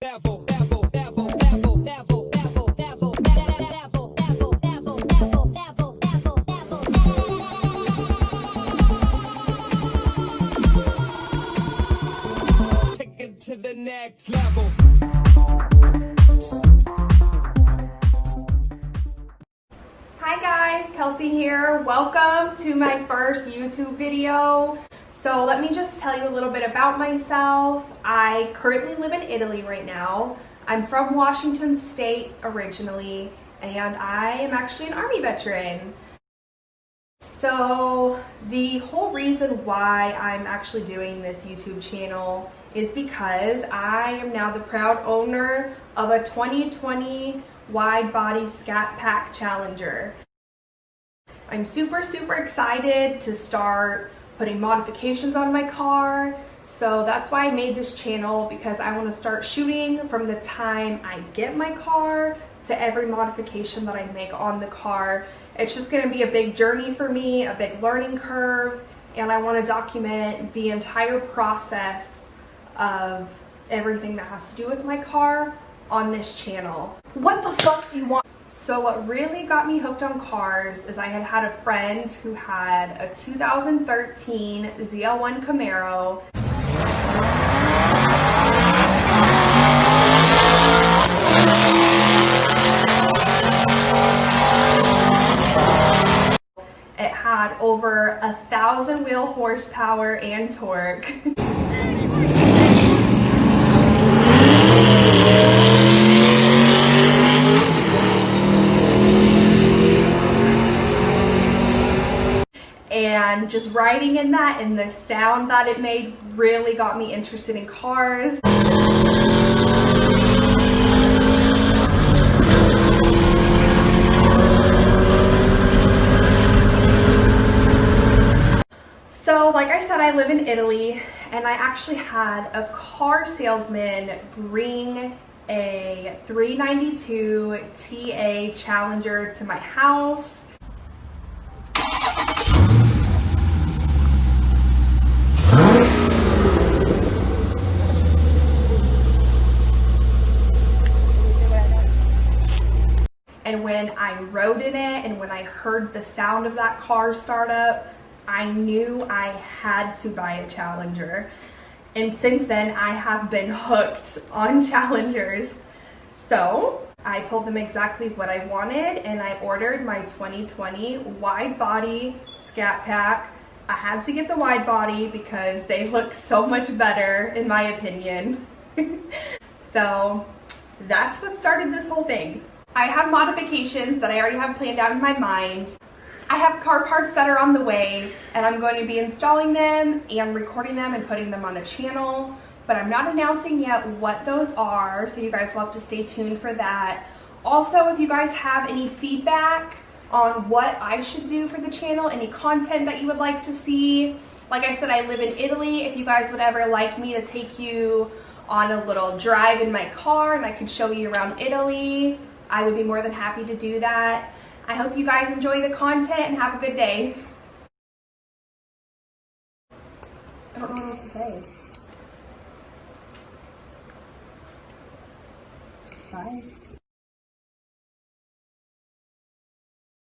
Take it to the next level. Hi guys, Kelsey here. Welcome to my first YouTube video. So let me just tell you a little bit about myself. I currently live in Italy right now. I'm from Washington State originally, and I am actually an Army veteran. So the whole reason why I'm actually doing this YouTube channel is because I am now the proud owner of a 2020 Widebody Scat Pack Challenger. I'm super excited to start putting modifications on my car. So that's why I made this channel, because I want to start shooting from the time I get my car to every modification that I make on the car. It's just going to be a big journey for me, a big learning curve, and I want to document the entire process of everything that has to do with my car on this channel. What the fuck do you want? So what really got me hooked on cars is I had a friend who had a 2013 ZL1 Camaro. It had over 1,000 wheel horsepower and torque. And just riding in that and the sound that it made really got me interested in cars. So like I said, I live in Italy, and I actually had a car salesman bring a 392 TA Challenger to my house. And when I rode in it and when I heard the sound of that car start up, I knew I had to buy a Challenger. And since then, I have been hooked on Challengers. So I told them exactly what I wanted, and I ordered my 2020 Widebody Scat Pack. I had to get the Widebody because they look so much better, in my opinion. So that's what started this whole thing. I have modifications that I already have planned out in my mind. I have car parts that are on the way, and I'm going to be installing them and recording them and putting them on the channel, but I'm not announcing yet what those are, so you guys will have to stay tuned for that. Also, if you guys have any feedback on what I should do for the channel, any content that you would like to see. Like I said, I live in Italy. If you guys would ever like me to take you on a little drive in my car and I could show you around Italy, I would be more than happy to do that. I hope you guys enjoy the content and have a good day. I don't know what else to say. Bye.